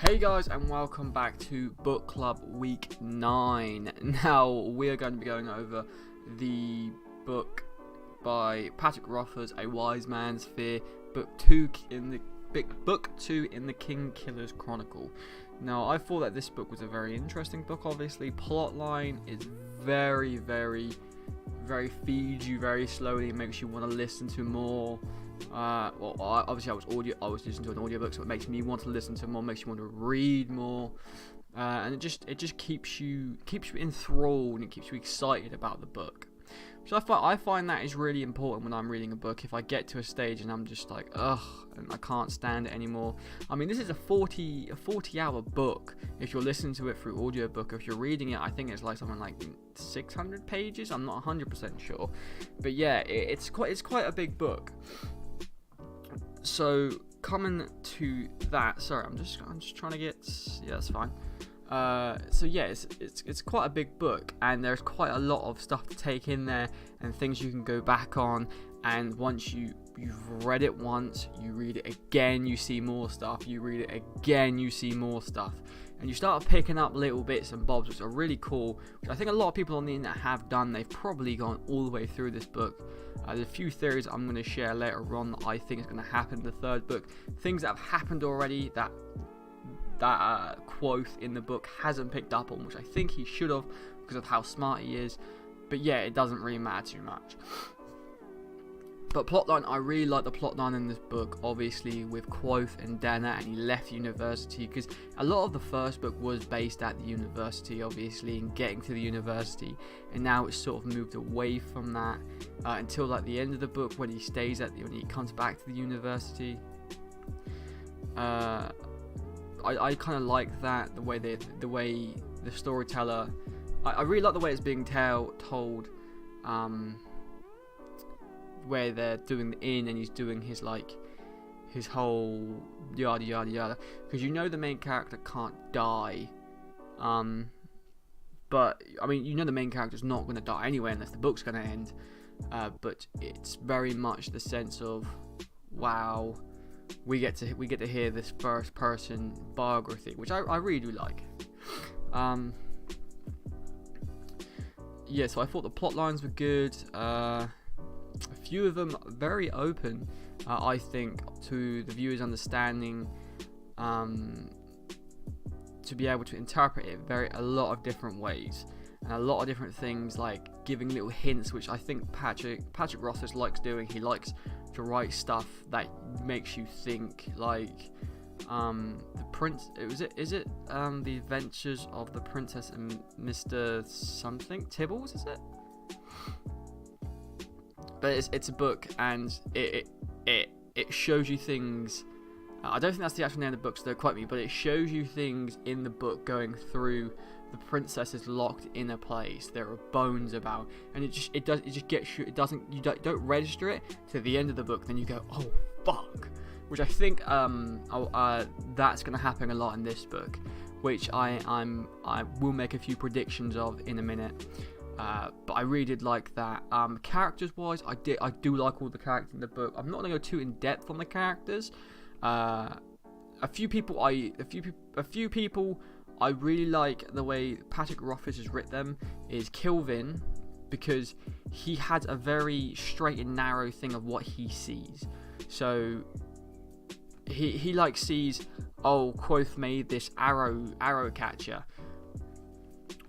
Hey guys, and welcome back to Book Club Week 9. Now, we are going to be going over the book by Patrick Rothfuss, A Wise Man's Fear, Book 2 in the King Killer's Chronicle. Now, I thought that this book was a very interesting book, obviously. Plotline is very feeds you very slowly, makes you want to listen to more. Obviously I was listening to an audiobook, so it makes me want to listen to more, makes you want to read more, and it just keeps you enthralled and it keeps you excited about the book. So I find that is really important when I'm reading a book. If I get to a stage and I'm just like, ugh, and I can't stand it anymore. I mean, this is a 40-hour book. If you're listening to it through audiobook, if you're reading it, I think it's like something like 600 pages. I'm not 100% sure, but yeah, it's quite a big book. So coming to that, sorry, I'm just trying to get, yeah, that's fine. So yeah, it's quite a big book, and there's quite a lot of stuff to take in there, and things you can go back on. And once you've read it once, you read it again, you see more stuff. You read it again, you see more stuff, and you start picking up little bits and bobs, which are really cool. Which I think a lot of people on the internet have done. They've probably gone all the way through this book. There's a few theories I'm going to share later on that I think is going to happen in the third book. Things that have happened already that Quoth in the book hasn't picked up on, which I think he should have because of how smart he is. But yeah, it doesn't really matter too much. But plotline, I really like the plotline in this book, obviously with Quoth and Dana, and he left university, because a lot of the first book was based at the university, obviously, and getting to the university, and now it's sort of moved away from that until like the end of the book when he when he comes back to the university. I kind of like that, the way the storyteller, I really like the way it's being told, where they're doing the inn and he's doing his whole yada yada yada, because the main character can't die, but I mean the main character's not going to die anyway unless the book's going to end, but it's very much the sense of, wow, we get to hear this first person biography, which I really do like. Yeah, so I thought the plot lines were good. A few of them very open, I think, to the viewer's understanding, to be able to interpret it a lot of different ways, and a lot of different things, like giving little hints, which I think Patrick Rothfuss likes doing. He likes to write stuff that makes you think, like the prince. Is it the Adventures of the Princess and Mr. something Tibbles? Is it? But it's a book, and it shows you things. I don't think that's the actual name of the book, so don't quote me. But it shows you things in the book going through. The princess is locked in a place. There are bones about, and it just gets you. You don't register it to the end of the book. Then you go, oh fuck, which I think that's gonna happen a lot in this book, which I will make a few predictions of in a minute. But I really did like that. Characters wise, I do like all the characters in the book. I'm not gonna go too in depth on the characters. A few people I really like the way Patrick Rothfuss has written them is Kilvin, because he had a very straight and narrow thing of what he sees. So he like sees, oh, Quoth made this arrow catcher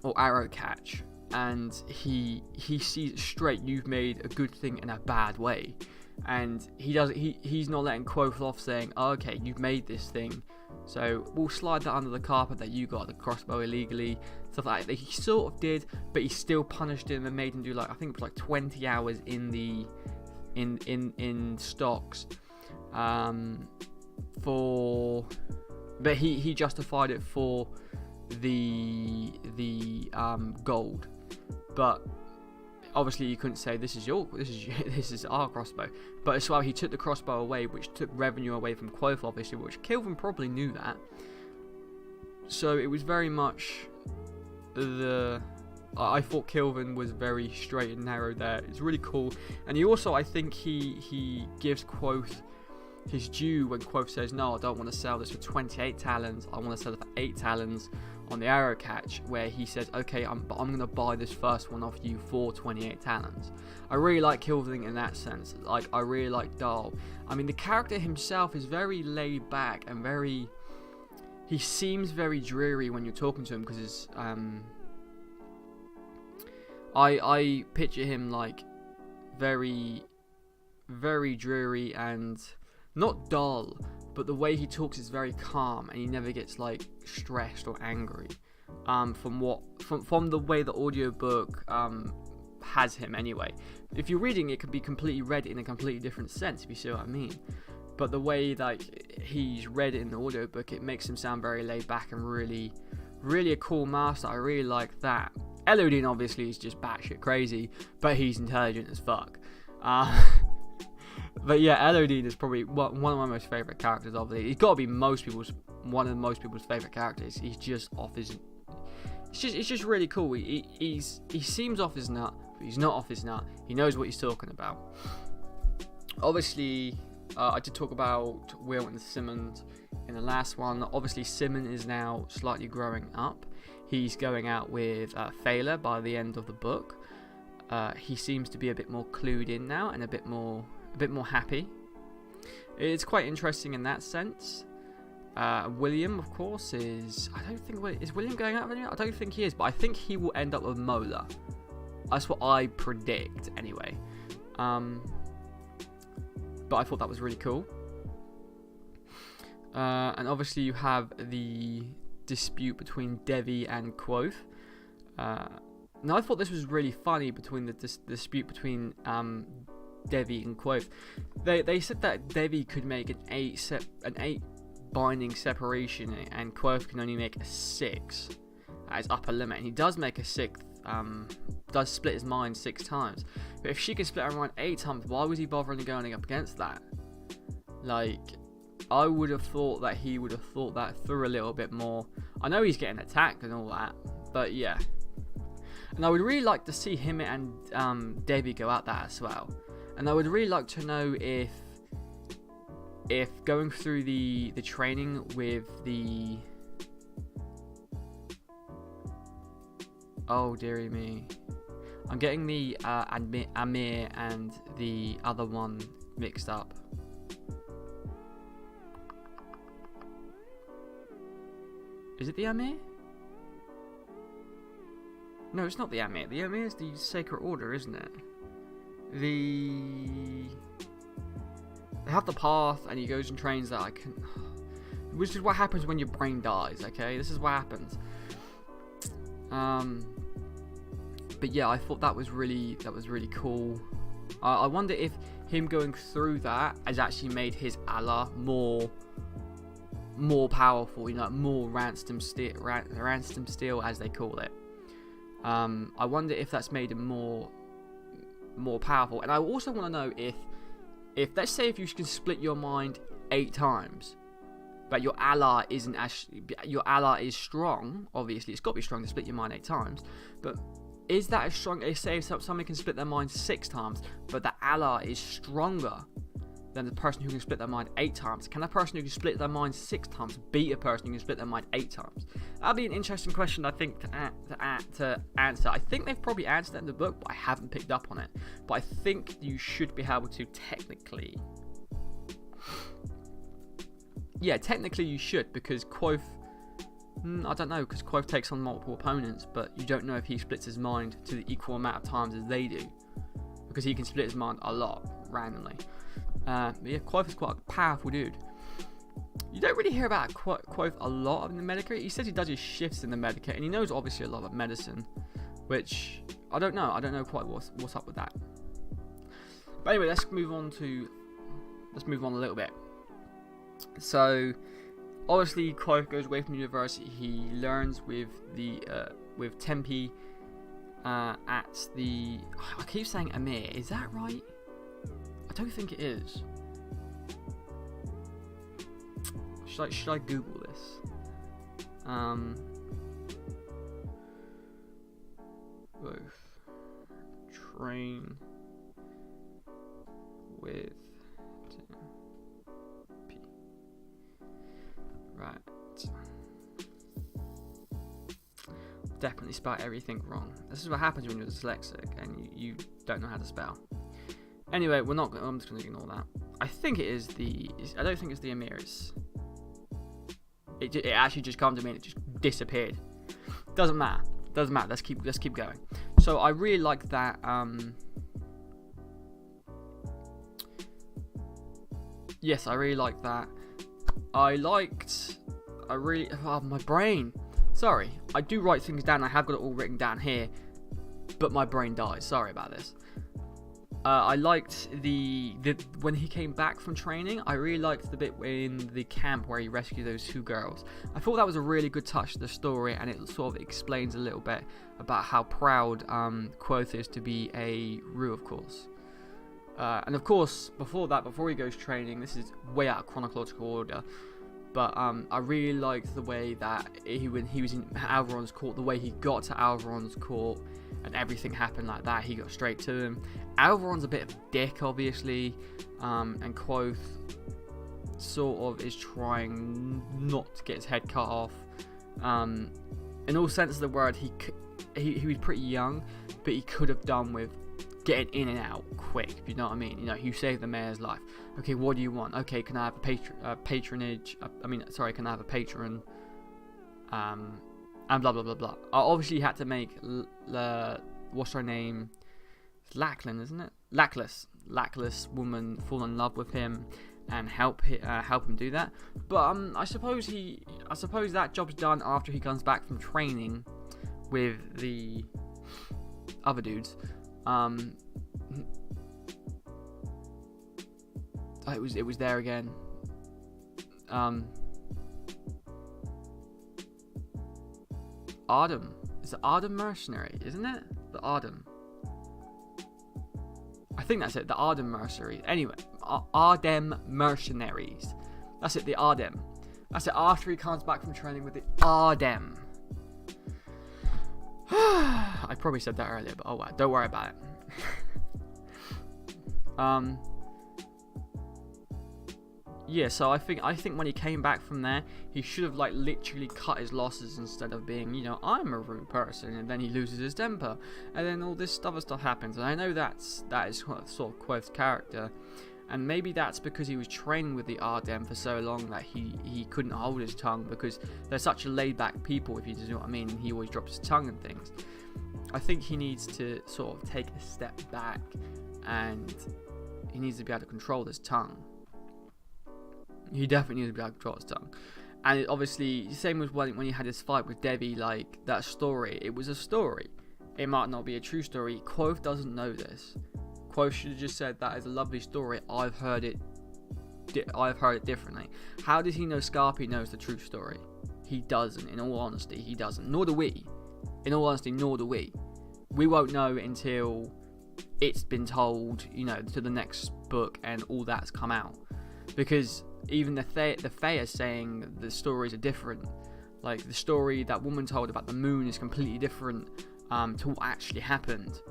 or arrow catch, and he sees it straight. You've made a good thing in a bad way, and he's not letting Quoth off, saying, oh, okay, you've made this thing, so we'll slide that under the carpet that you got the crossbow illegally, stuff like that. He sort of did, but he still punished him and made him do, like, I think it was like 20 hours in stocks, but he justified it for the gold. But obviously you couldn't say this is our crossbow. But as well, he took the crossbow away, which took revenue away from Quoth, obviously, which Kilvin probably knew that. So it was very much I thought Kilvin was very straight and narrow there. It's really cool. And he also, I think he gives Quoth his due when Quoth says, no, I don't want to sell this for 28 talons, I want to sell it for 8 talons on the arrow catch, where he says, okay, I'm going to buy this first one off you for 28 talons. I really like Kilding in that sense. Like, I really like Dahl. I mean, the character himself is very laid back and very... He seems very dreary when you're talking to him, because I picture him like very, very dreary and not dull, but the way he talks is very calm, and he never gets like stressed or angry. From the way the audiobook has him anyway. If you're reading it, could be completely read in a completely different sense, if you see what I mean. But the way like he's read it in the audiobook, it makes him sound very laid back and really, really a cool master. I really like that. Elodine obviously is just batshit crazy, but he's intelligent as fuck. But yeah, Elodine is probably one of my most favourite characters of it. He's got to be one of most people's favourite characters. He's just off his... It's just really cool. He seems off his nut, but he's not off his nut. He knows what he's talking about. Obviously, I did talk about Will and Simmons in the last one. Obviously, Simmons is now slightly growing up. He's going out with Fela by the end of the book. He seems to be a bit more clued in now and a bit more happy. It's quite interesting in that sense. William, of course, is William going out with anyone? I don't think he is, but I think he will end up with Mola. That's what I predict, anyway. But I thought that was really cool. And obviously you have the dispute between Devi and Quoth. Now I thought this was really funny between the dispute between Devi and Quoth. They said that Devi could make an 8 binding separation, and Quoth can only make a 6 at his upper limit. And he does make a 6th. Does split his mind 6 times. But if she can split her mind 8 times, why was he bothering going up against that? Like, I would have thought that he would have thought that through a little bit more. I know he's getting attacked and all that, but yeah. And I would really like to see him and Debbie go at that as well. And I would really like to know if going through the training with the... Oh, dearie me. I'm getting the Amir and the other one mixed up. Is it the Amir? No, it's not the Amir. The Amir is the Sacred Order, isn't it? They have the path, and he goes and trains that. Which is what happens when your brain dies. Okay, this is what happens. But yeah, I thought that was really cool. I wonder if him going through that has actually made his Allah more powerful, more ransom steel as they call it. I wonder if that's made him more powerful. And I also want to know if let's say if you can split your mind 8 times, but your Allah isn't actually, your Allah is strong. Obviously, it's got to be strong to split your mind 8 times. But is that as strong? Say if somebody can split their mind 6 times, but the Allah is stronger than the person who can split their mind 8 times. Can a person who can split their mind 6 times beat a person who can split their mind 8 times? That'd be an interesting question, I think, to answer. I think they've probably answered it in the book, but I haven't picked up on it. But I think you should be able to technically. Yeah, technically you should, because Quoth... I don't know, because Quoth takes on multiple opponents, but you don't know if he splits his mind to the equal amount of times as they do. Because he can split his mind a lot, randomly. But yeah, Quoth is quite a powerful dude. You don't really hear about Quoth a lot in the Medicaid. He says he does his shifts in the Medicaid, and he knows obviously a lot about medicine, which I don't know. I don't know quite what's up with that. But anyway, let's move on a little bit. So obviously, Quoth goes away from university. He learns with Tempe at the... I keep saying Amir. Is that right? I don't think it is. Should I Google this? Both train with definitely spelled everything wrong. This is what happens when you're dyslexic and you don't know how to spell. Anyway, I'm just going to ignore that. I think it is I don't think it's the Emirs. It actually just came to me and it just disappeared. Doesn't matter. Let's keep going. So I really like that. Yes, I really like that. My brain. Sorry, I do write things down. I have got it all written down here, but my brain dies. Sorry about this. I liked the when he came back from training. I really liked the bit in the camp where he rescued those 2 girls. I thought that was a really good touch to the story, and it sort of explains a little bit about how proud Quoth is to be a Rue, of course. And of course, before he goes training, this is way out of chronological order, but I really liked the way that when he was in Alvaron's court, the way he got to Alvaron's court, and everything happened like that. He got straight to him. Alvaron's a bit of a dick, obviously, and Quoth sort of is trying not to get his head cut off. In all sense of the word, he was pretty young, but he could have done with getting in and out quick, if you know what I mean. You know, you saved the mayor's life. Okay, what do you want? Okay, can I have a patronage? Can I have a patron? And blah blah blah blah. I obviously had to make what's her name? It's Lachlan, isn't it? Lackless woman fall in love with him and help him do that. But I suppose that job's done after he comes back from training with the other dudes. It was there again. Artem. It's the Artem mercenary, isn't it? The Artem. I think that's it. The Artem mercenaries. Anyway, Artem mercenaries. That's it. The Artem. That's it. After he comes back from training with the Artem. I probably said that earlier, but oh well, don't worry about it. Yeah, so I think when he came back from there, he should have literally cut his losses instead of being, I'm a rude person, and then he loses his temper, and then all this other stuff happens. And I know that is sort of Quoth's character, and maybe that's because he was training with the Ardem for so long that he couldn't hold his tongue, because they're such laid back people, if you know what I mean. He always drops his tongue and things. I think he needs to sort of take a step back, and he needs to be able to control his tongue. He definitely needs to be able to control his tongue. And obviously, same as when he had his fight with Debbie, that story, it was a story. It might not be a true story. Quoth doesn't know this. Quoth should have just said, that is a lovely story, I've heard it differently. How does he know Scarpy knows the true story? He doesn't, in all honesty, he doesn't. Nor do we. In all honesty, nor do we. We won't know until it's been told, to the next book and all that's come out. Because even the Fae are saying the stories are different. Like, the story that woman told about the moon is completely different to what actually happened.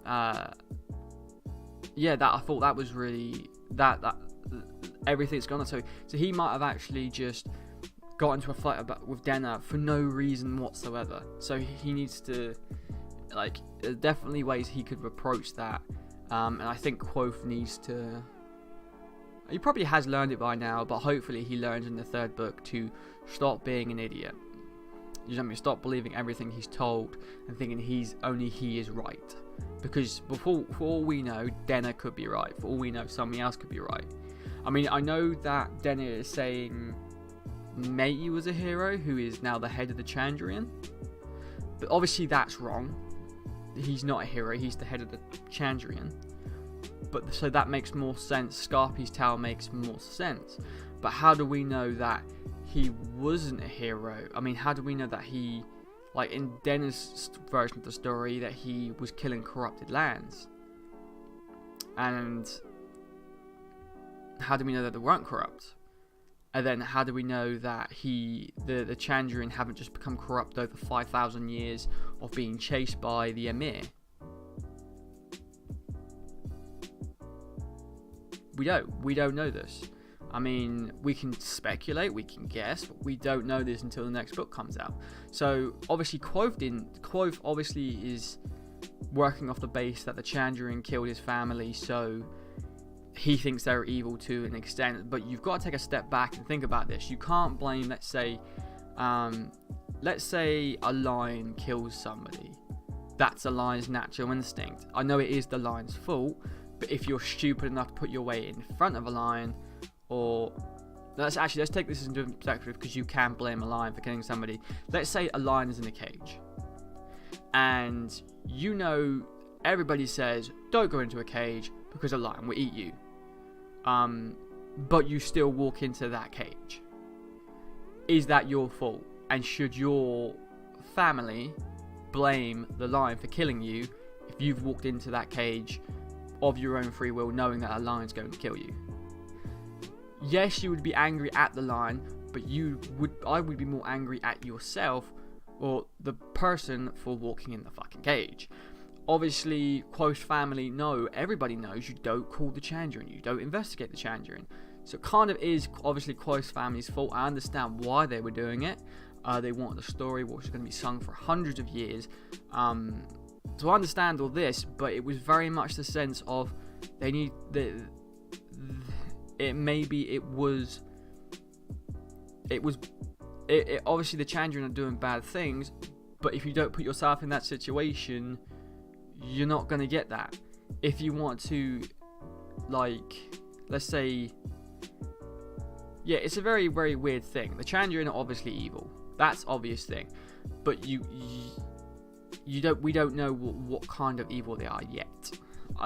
Yeah, I thought that was really that everything's gone on. So he might have actually just got into a fight with Denna for no reason whatsoever. So he needs to, there's definitely ways he could approach that. And I think Quoth needs to. He probably has learned it by now, but hopefully he learns in the 3rd book to stop being an idiot. You know what I mean? Stop believing everything he's told and thinking he is right. Because for all we know, Denna could be right. For all we know, somebody else could be right. I mean, I know that Denna is saying Mei was a hero who is now the head of the Chandrian. But obviously that's wrong. He's not a hero, he's the head of the Chandrian. But so that makes more sense. Scarpy's Tower makes more sense. But how do we know that he wasn't a hero? I mean, how do we know that he, in Denna's version of the story, that he was killing corrupted lands? And how do we know that they weren't corrupt? And then how do we know that the Chandrian haven't just become corrupt over 5,000 years of being chased by the Emir? We don't know this. I mean, we can speculate, we can guess, but we don't know this until the next book comes out. So obviously Quoth obviously is working off the base that the Chandrian killed his family, so he thinks they're evil to an extent. But you've got to take a step back and think about this. You can't blame, let's say a lion kills somebody. That's a lion's natural instinct. I know it is the lion's fault, but if you're stupid enough to put your weight in front of a lion, or let's take this into perspective, because you can blame a lion for killing somebody. Let's say a lion is in a cage, and everybody says don't go into a cage because a lion will eat you, but you still walk into that cage. Is that your fault? And should your family blame the lion for killing you if you've walked into that cage of your own free will, knowing that a lion's going to kill you? Yes, you would be angry at the lion, but I would be more angry at yourself or the person for walking in the fucking cage. Obviously, Quoth's family everybody knows you don't call the Chandrian, you don't investigate the Chandrian. So it kind of is obviously Quoth's family's fault. I understand why they were doing it. They wanted a story which was going to be sung for hundreds of years. So I understand all this, but it was very much the sense of they need obviously the Chandrian are doing bad things, but if you don't put yourself in that situation, you're not going to get that. If you want to, let's say, it's a very, very weird thing. The Chandrian are obviously evil. That's obvious thing, but we don't know what kind of evil they are yet.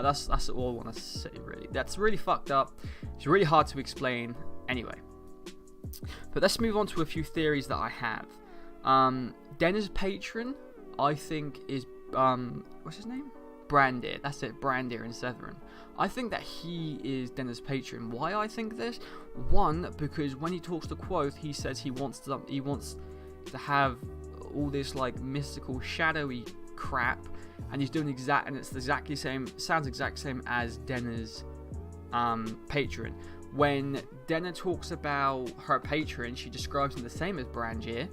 That's all I want to say, really. That's really fucked up. It's really hard to explain. Anyway, but let's move on to a few theories that I have. Denna's patron, I think, is what's his name? Brandir. That's it, Brandir in Severin. I think that he is Denna's patron. Why I think this? One, because when he talks to Quoth, he says he wants to have all this mystical, shadowy crap, and he's doing it's exactly same. Sounds exact same as Denna's patron. When Denna talks about her patron, she describes him the same as Brandir.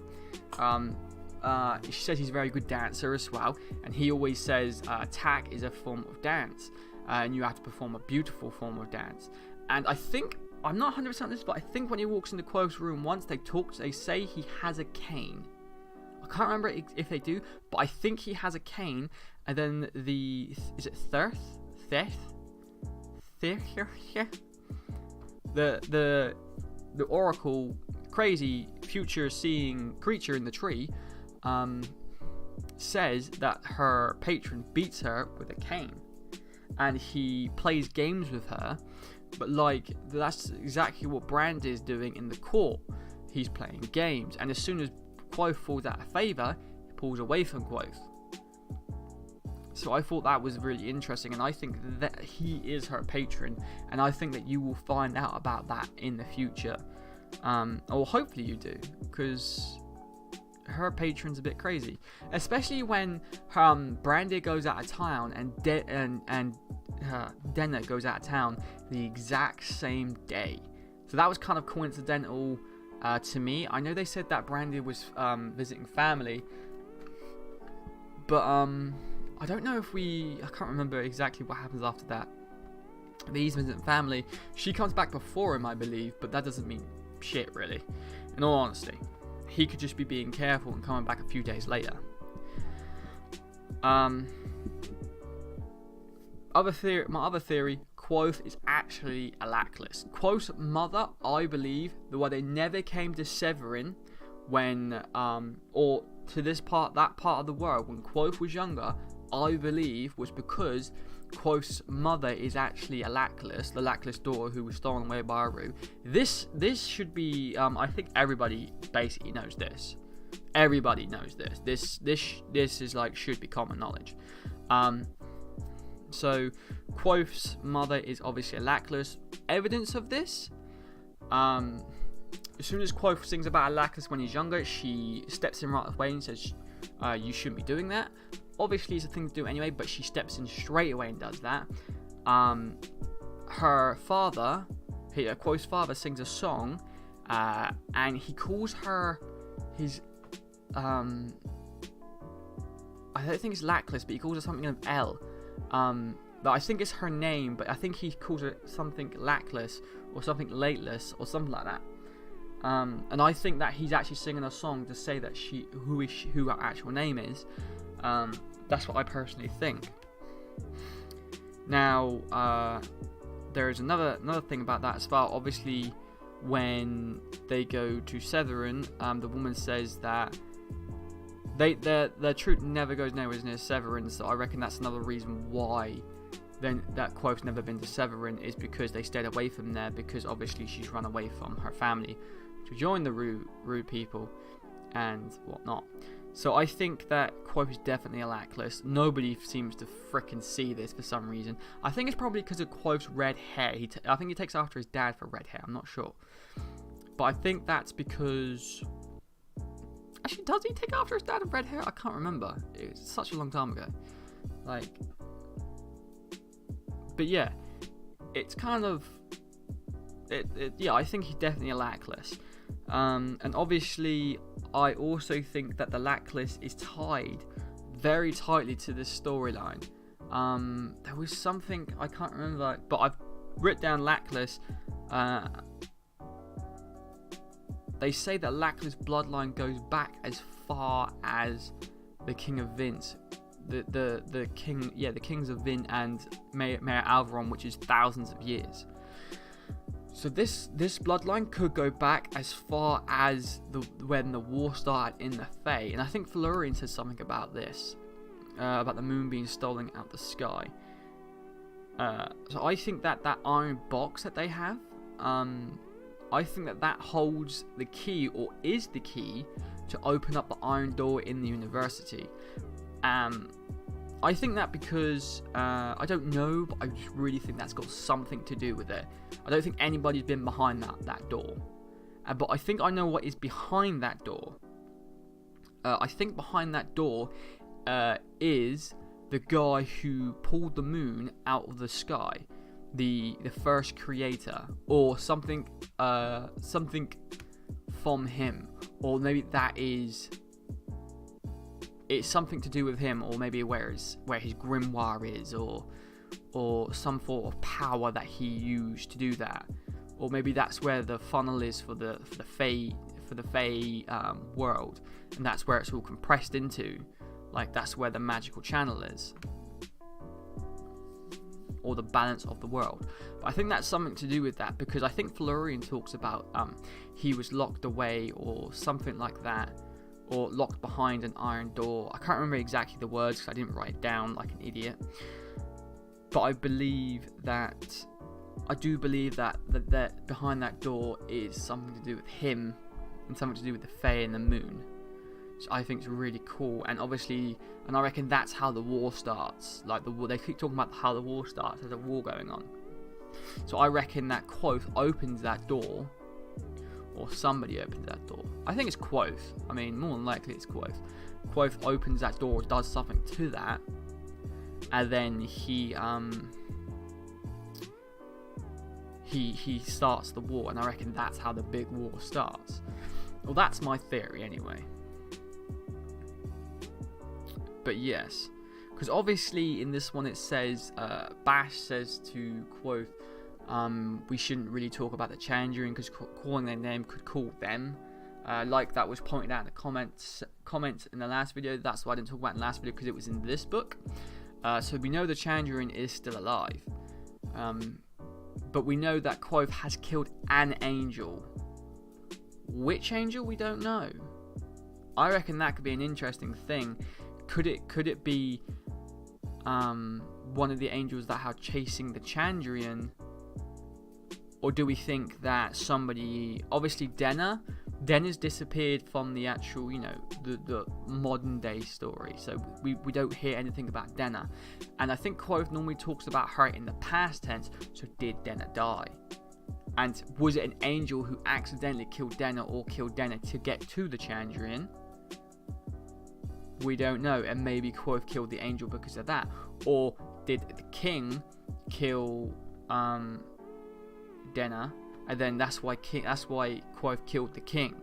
She says he's a very good dancer as well, and he always says attack is a form of dance, and you have to perform a beautiful form of dance. And I think, I'm not 100% on this, but I think when he walks into Quoth's room once, they say he has a cane. I can't remember if they do, but I think he has a cane. And then is it Thirth? The oracle, crazy future-seeing creature in the tree, says that her patron beats her with a cane, and he plays games with her. But that's exactly what Brandir is doing in the court. He's playing games, and as soon as Quoth falls out of favour, he pulls away from Quoth. So I thought that was really interesting, and I think that he is her patron, and I think that you will find out about that in the future, or hopefully you do, because her patron's a bit crazy, especially when Brandir goes out of town and Denna goes out of town the exact same day. So that was kind of coincidental to me. I know they said that Brandir was visiting family, but I don't know I can't remember exactly what happens after that. But he's visiting family. She comes back before him, I believe, but that doesn't mean shit, really. In all honesty, he could just be being careful and coming back a few days later. My other theory, Quoth is actually a lackless. Quoth's mother, I believe, the way they never came to Severin when, or to that part of the world when Quoth was younger, I believe was because Quoth's mother is actually a lackless, the lackless daughter who was stolen away by Aru. This should be, I think everybody basically knows this. Everybody knows this. This is should be common knowledge. So Quoth's mother is obviously a lackless. Evidence of this, as soon as Quoth sings about a lackless when he's younger, she steps in right away and says, you shouldn't be doing that. Obviously it's a thing to do anyway, but she steps in straight away and does that. Her father, Quoth's father sings a song, and he calls her his I don't think it's Lackless, but he calls her something of L. But I think it's her name, but I think he calls her something Lackless or something Lateless or something like that. And I think that he's actually singing a song to say that who her actual name is. That's what I personally think. Now, there is another thing about that as well. Obviously, when they go to Severin, the woman says that their troop never goes nowhere near Severin. So I reckon that's another reason why then that Quoth's never been to Severin, is because they stayed away from there, because obviously she's run away from her family to join the rude people and whatnot. So I think that Quoth is definitely a Lackless. Nobody seems to frickin' see this for some reason. I think it's probably because of Quoth's red hair. I think he takes after his dad for red hair. I'm not sure. But I think that's because... Actually, does he take after his dad with red hair? I can't remember. It was such a long time ago. But yeah. It's kind of... yeah, I think he's definitely a Lackless. And obviously, I also think that the Lackless is tied very tightly to this storyline. There was something, I can't remember, but I've written down Lackless. They say that Lackless bloodline goes back as far as the King of Vince. The kings of Vin and Mayor Alvaron, which is thousands of years. So this bloodline could go back as far as when the war started in the Fae, and I think Florian says something about this, about the moon being stolen out the sky. So I think that iron box that they have, I think that holds the key, or is the key, to open up the iron door in the university. I think that because, I don't know, but I just really think that's got something to do with it. I don't think anybody's been behind that door. But I think I know what is behind that door. I think behind that door is the guy who pulled the moon out of the sky. The first creator. Or something from him. Or maybe that is... It's something to do with him, or maybe where his grimoire is, or some form of power that he used to do that, or maybe that's where the funnel is for the Fae world, and that's where it's all compressed into. Like, that's where the magical channel is, or the balance of the world. But I think that's something to do with that, because I think Florian talks about he was locked away or something like that. Or locked behind an iron door. I can't remember exactly the words because I didn't write it down like an idiot. But I do believe that behind that door is something to do with him and something to do with the Fae and the moon. Which I think is really cool. And obviously, I reckon that's how the war starts. Like the war, they keep talking about how the war starts. There's a war going on. So I reckon that Quoth opens that door. Or somebody opens that door. I think it's Quoth. I mean, more than likely it's Quoth. Quoth opens that door, does something to that, and then he starts the war, and I reckon that's how the big war starts. Well, that's my theory anyway. But yes, because obviously in this one it says, Bash says to Quoth, we shouldn't really talk about the Chandrian because calling their name could call them. Like that was pointed out in the comments in the last video. That's why I didn't talk about in the last video, because it was in this book. So we know the Chandrian is still alive. But we know that Quoth has killed an angel. Which angel? We don't know. I reckon that could be an interesting thing. Could it be one of the angels that are chasing the Chandrian? Or do we think that somebody... Obviously, Denna's disappeared from the actual, the modern day story. So we don't hear anything about Denna. And I think Quoth normally talks about her in the past tense. So did Denna die? And was it an angel who accidentally killed Denna or killed Denna to get to the Chandrian? We don't know. And maybe Quoth killed the angel because of that. Or did the king kill... Denna, and then that's why Quoth killed the king.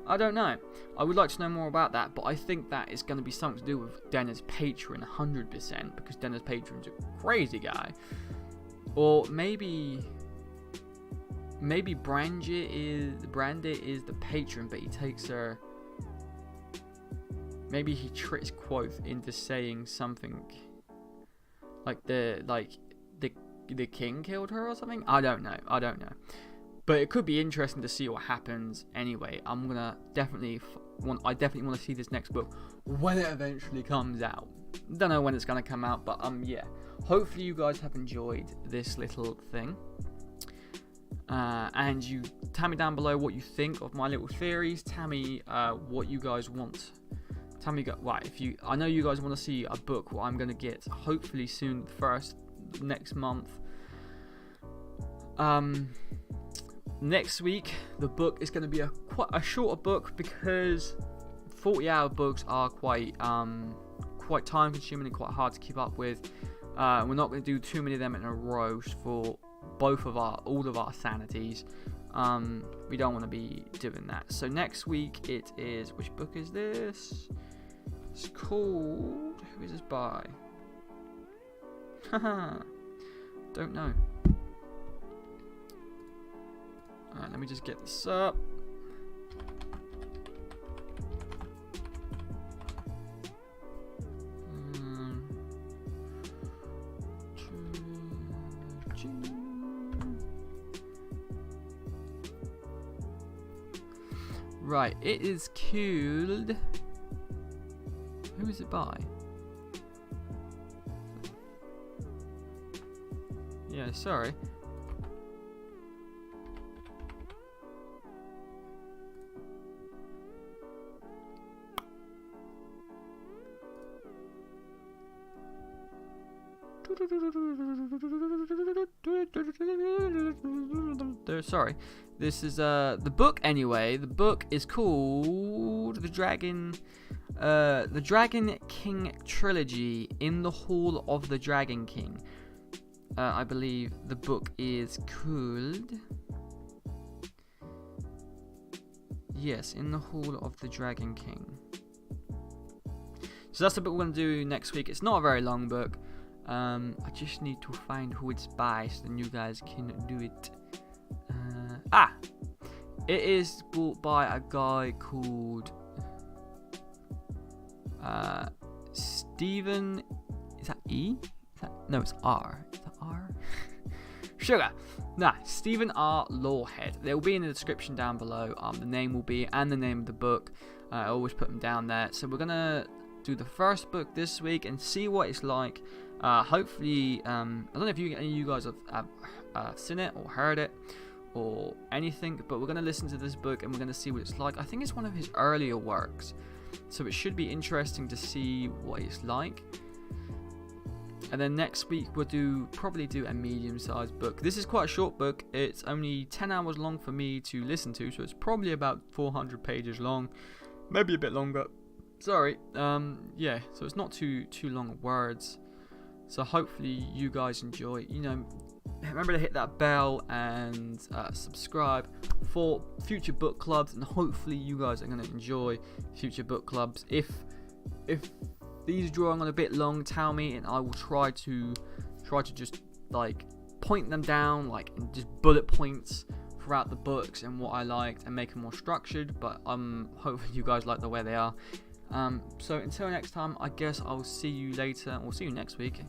I don't know. I would like to know more about that, but I think that is going to be something to do with Denner's patron 100%, because Denner's patron's a crazy guy. Or maybe Brandy is the patron, but he takes her. Maybe he tricks Quoth into saying something like the king killed her or something. I don't know. But it could be interesting to see what happens anyway. I definitely want to see this next book when it eventually comes out. Don't know when it's gonna come out, but yeah. Hopefully you guys have enjoyed this little thing. And you tell me down below what you think of my little theories. Tell me what you guys want. Tell me, I know you guys want to see a book what I'm gonna get hopefully soon, next month. Next week the book is going to be quite a shorter book, because 40-hour books are quite time consuming and quite hard to keep up with. We're not going to do too many of them in a row for all of our sanities. We don't want to be doing that. So next week it is, which book is this? It's called, who is this by? Haha, don't know. Alright, let me just get this up. Right, it is called. Who is it by? Yeah, sorry. Sorry, this is the book anyway. The book is called The Dragon King Trilogy in the Hall of the Dragon King. I believe the book is called, yes, In the Hall of the Dragon King. So that's the book we're going to do next week. It's not a very long book. I just need to find who it's by so then you guys can do it. It is bought by a guy called Stephen. Is that E? No, it's R. Is that R? Sugar. Nah, Stephen R Lawhead. They will be in the description down below. The name will be, and the name of the book. I always put them down there. So we're gonna do the first book this week and see what it's like. Hopefully, I don't know if any of you guys have seen it or heard it or anything, but we're going to listen to this book and we're going to see what it's like. I think it's one of his earlier works, so it should be interesting to see what it's like. And then next week we'll probably do a medium-sized book. This is quite a short book. It's only 10 hours long for me to listen to, so it's probably about 400 pages long, maybe a bit longer. Sorry. Yeah, so it's not too long of words. So hopefully you guys enjoy. Remember to hit that bell and subscribe for future book clubs, and hopefully you guys are going to enjoy future book clubs. If these are drawing on a bit long, tell me, and I will try to just point them down, and just bullet points throughout the books and what I liked, and make them more structured. But hopefully you guys like the way they are. So until next time, I guess I'll see you later, or see you next week.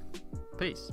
Peace.